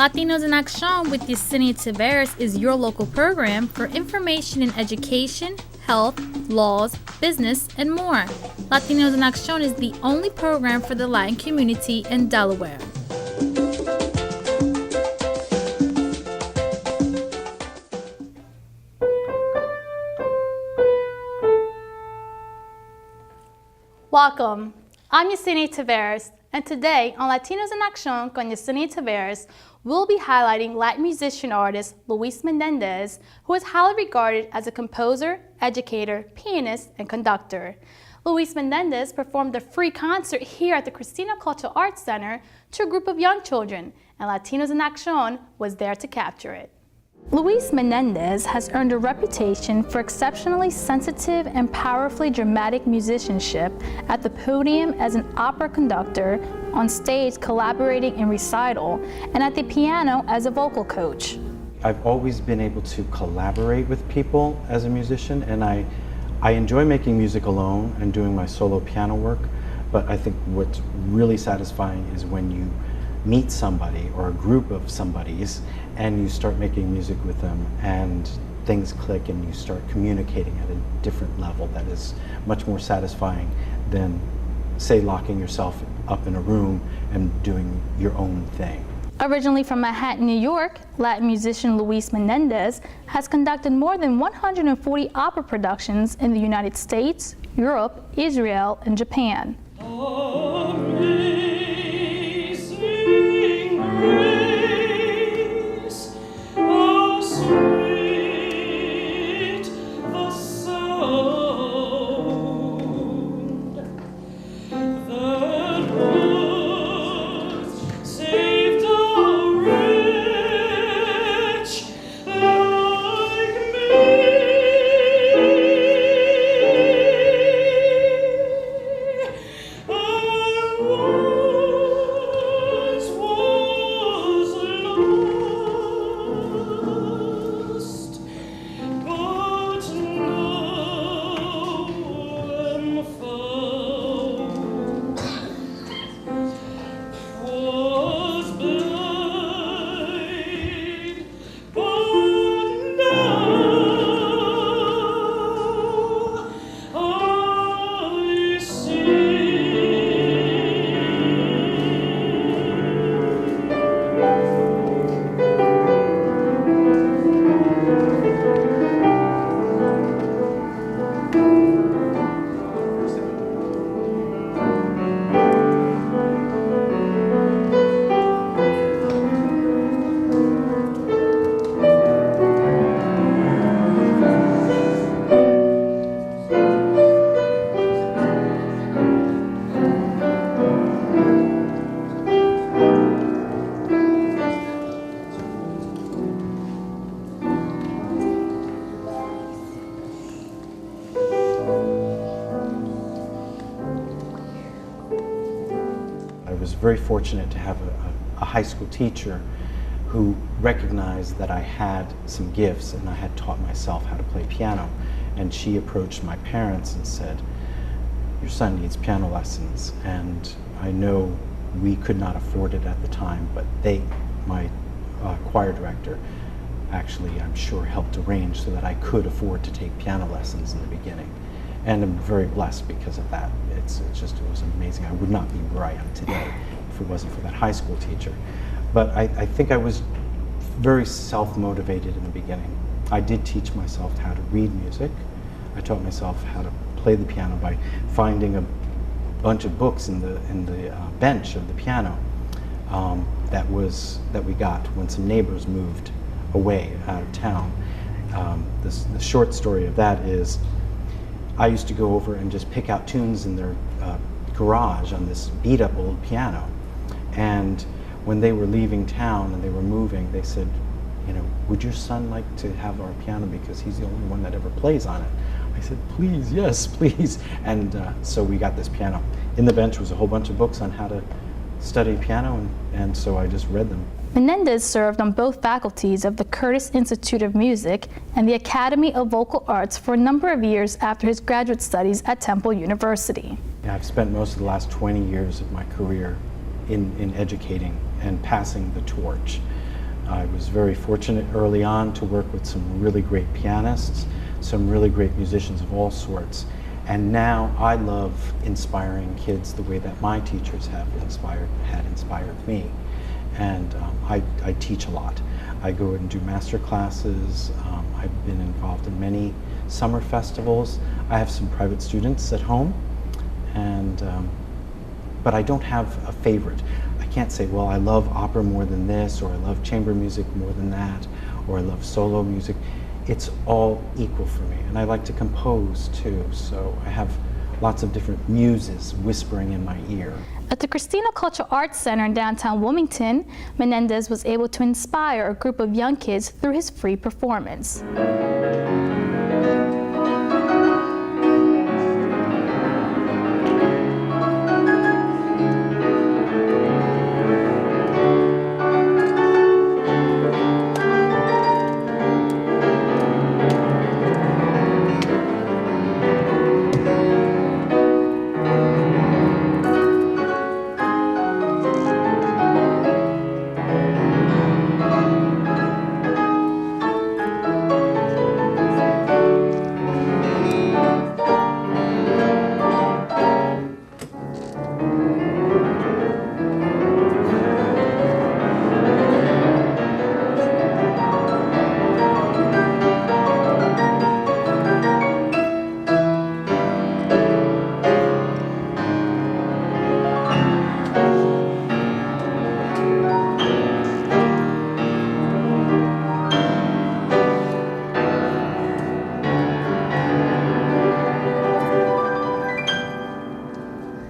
Latinos in Acción with Yesenia Taveras is your local program for information in education, health, laws, business, and more. Latinos in Acción is the only program for the Latin community in Delaware. Welcome. I'm Yesenia Taveras, and today on Latinos in Acción con Yesenia Taveras, we'll be highlighting Latin musician artist Luis Menendez, who is highly regarded as a composer, educator, pianist, and conductor. Luis Menendez performed a free concert here at the Christina Cultural Arts Center to a group of young children, and Latinos in Acción was there to capture it. Luis Menendez has earned a reputation for exceptionally sensitive and powerfully dramatic musicianship at the podium as an opera conductor, on stage collaborating in recital, and at the piano as a vocal coach. I've always been able to collaborate with people as a musician, and I enjoy making music alone and doing my solo piano work, but I think what's really satisfying is when you meet somebody or a group of somebodies and you start making music with them and things click and you start communicating at a different level that is much more satisfying than, say, locking yourself up in a room and doing your own thing. Originally from Manhattan, New York, Latin musician Luis Menendez has conducted more than 140 opera productions in the United States, Europe, Israel, and Japan. I was very fortunate to have a high school teacher who recognized that I had some gifts and I had taught myself how to play piano. And she approached my parents and said, "Your son needs piano lessons." And I know we could not afford it at the time, but my choir director, actually, I'm sure, helped arrange so that I could afford to take piano lessons in the beginning. And I'm very blessed because of that. It was amazing. I would not be where I am today if it wasn't for that high school teacher. But I think I was very self-motivated in the beginning. I did teach myself how to read music. I taught myself how to play the piano by finding a bunch of books in the bench of the piano that we got when some neighbors moved away out of town. The short story of that is I used to go over and just pick out tunes in their garage on this beat-up old piano. And when they were leaving town and they were moving, they said, "Would your son like to have our piano because he's the only one that ever plays on it?" I said, "Please, yes, please." And so we got this piano. In the bench was a whole bunch of books on how to study piano, and so I just read them. Menendez served on both faculties of the Curtis Institute of Music and the Academy of Vocal Arts for a number of years after his graduate studies at Temple University. Yeah, I've spent most of the last 20 years of my career in educating and passing the torch. I was very fortunate early on to work with some really great pianists, some really great musicians of all sorts. And now I love inspiring kids the way that my teachers had inspired me. And I teach a lot. I go and do master classes. I've been involved in many summer festivals. I have some private students at home, and but I don't have a favorite. I can't say, well, I love opera more than this, or I love chamber music more than that, or I love solo music. It's all equal for me, and I like to compose too, so I have lots of different muses whispering in my ear. At the Christina Cultural Arts Center in downtown Wilmington, Menendez was able to inspire a group of young kids through his free performance.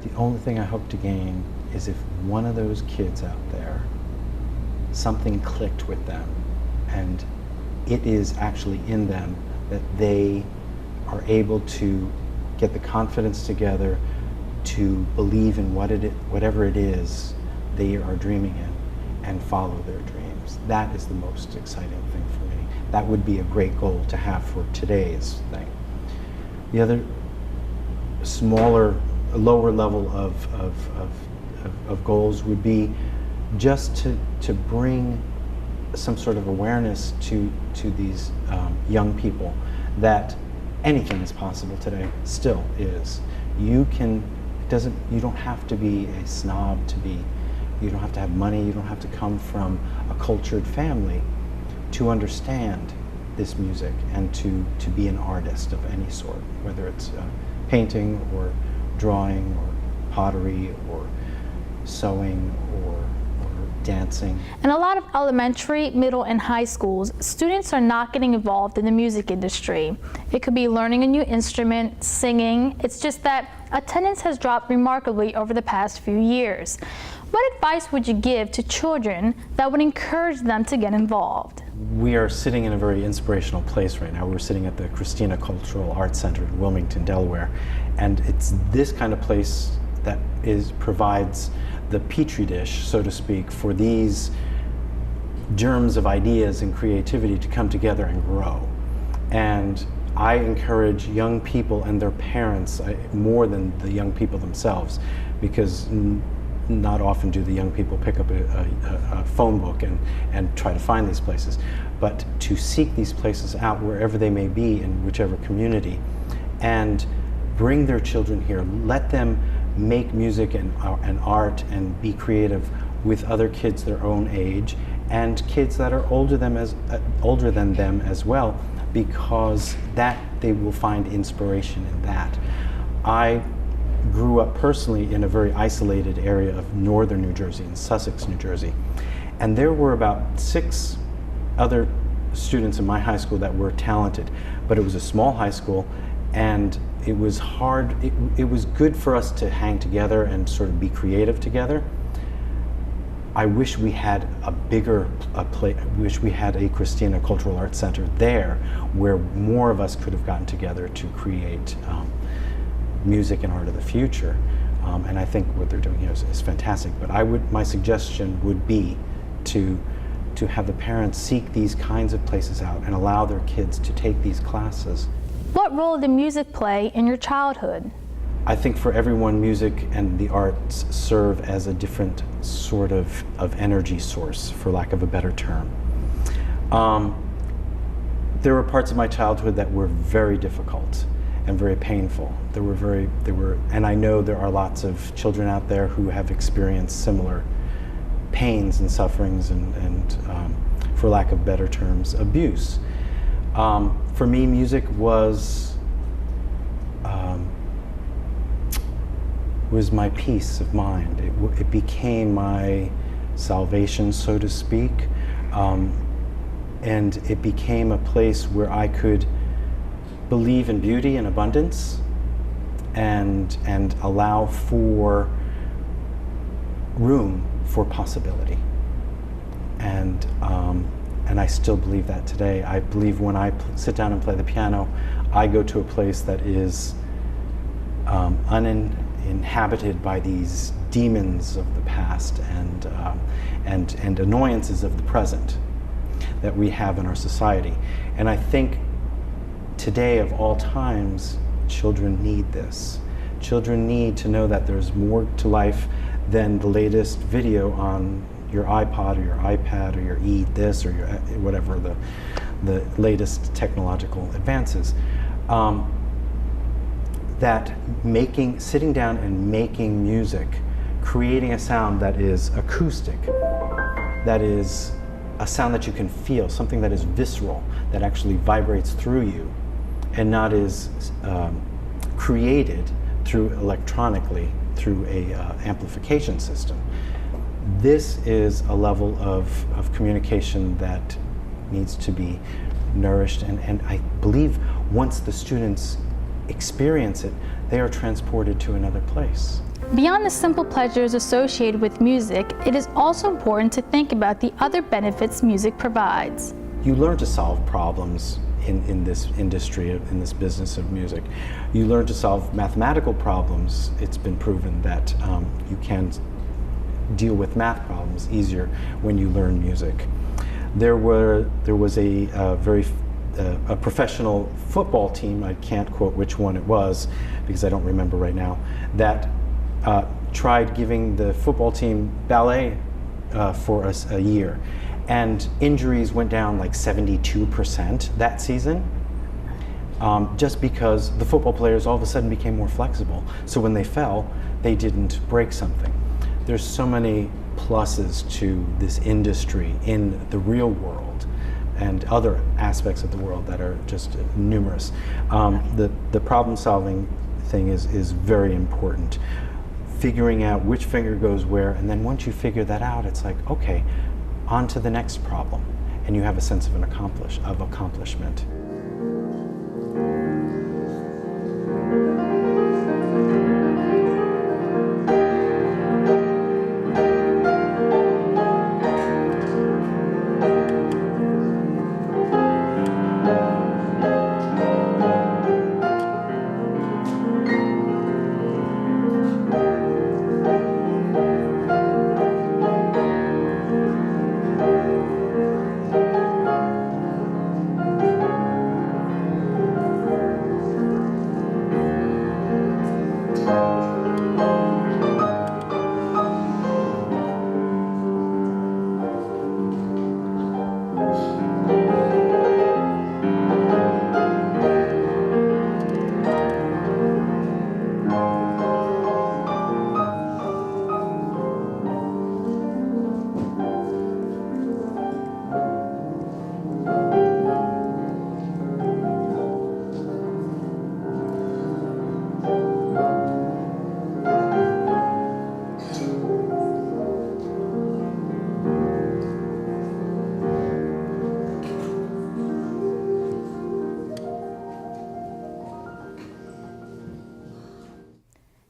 The only thing I hope to gain is if one of those kids out there, something clicked with them, and it is actually in them that they are able to get the confidence together to believe in whatever it is they are dreaming in and follow their dreams. That is the most exciting thing for me. That would be a great goal to have for today's thing. The other smaller, lower level of goals would be just to bring some sort of awareness to these young people that anything is possible today, still is. You don't have to be a snob you don't have to have money, you don't have to come from a cultured family to understand this music and to be an artist of any sort, whether it's painting or drawing or pottery or sewing or dancing. In a lot of elementary, middle, and high schools, students are not getting involved in the music industry. It could be learning a new instrument, singing. It's just that attendance has dropped remarkably over the past few years. What advice would you give to children that would encourage them to get involved? We are sitting in a very inspirational place right now. We're sitting at the Christina Cultural Arts Center in Wilmington, Delaware, and it's this kind of place that provides the petri dish, so to speak, for these germs of ideas and creativity to come together and grow. And I encourage young people and their parents more than the young people themselves, because not often do the young people pick up a phone book and try to find these places, but to seek these places out wherever they may be in whichever community and bring their children here. Let them make music and art and be creative with other kids their own age and kids that are older than them as well, because that they will find inspiration in that. I grew up personally in a very isolated area of northern New Jersey, in Sussex, New Jersey, and there were about 6 other students in my high school that were talented, but it was a small high school and it was hard. It was good for us to hang together and sort of be creative together. I wish we had a bigger place. I wish we had a Christina Cultural Arts Center there where more of us could have gotten together to create music and art of the future. And I think what they're doing here is fantastic. But my suggestion would be to have the parents seek these kinds of places out and allow their kids to take these classes. What role did music play in your childhood? I think for everyone, music and the arts serve as a different sort of energy source, for lack of a better term. There were parts of my childhood that were very difficult and very painful. And I know there are lots of children out there who have experienced similar pains and sufferings and for lack of better terms, abuse. For me, music was my peace of mind. It became my salvation, so to speak. And it became a place where I could believe in beauty and abundance and allow for room for possibility. And I still believe that today. I believe when I sit down and play the piano, I go to a place that is uninhabited by these demons of the past and annoyances of the present that we have in our society. And I think today, of all times, children need this. Children need to know that there's more to life than the latest video on your iPod or your iPad or your this or your whatever the latest technological advances. That sitting down and making music, creating a sound that is acoustic, that is a sound that you can feel, something that is visceral, that actually vibrates through you, and not is created electronically through a amplification system. This is a level of communication that needs to be nourished, and I believe once the students experience it, they are transported to another place. Beyond the simple pleasures associated with music, it is also important to think about the other benefits music provides. You learn to solve problems in this industry, in this business of music. You learn to solve mathematical problems. It's been proven that you can deal with math problems easier when you learn music. There was a professional football team, I can't quote which one it was because I don't remember right now, that tried giving the football team ballet for a year. And injuries went down like 72% that season, just because the football players all of a sudden became more flexible. So when they fell, they didn't break something. There's so many pluses to this industry in the real world and other aspects of the world that are just numerous. The problem-solving thing is very important. Figuring out which finger goes where, and then once you figure that out, it's like, okay, on to the next problem, and you have a sense of accomplishment.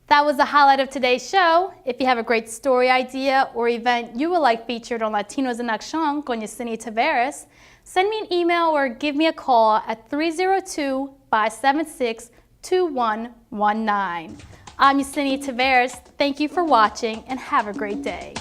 That was the highlight of today's show. If you have a great story idea or event you would like featured on Latinos in Acción con Yesenia Tavares, send me an email or give me a call at 302-576-2119. I'm Yesenia Tavares. Thank you for watching and have a great day.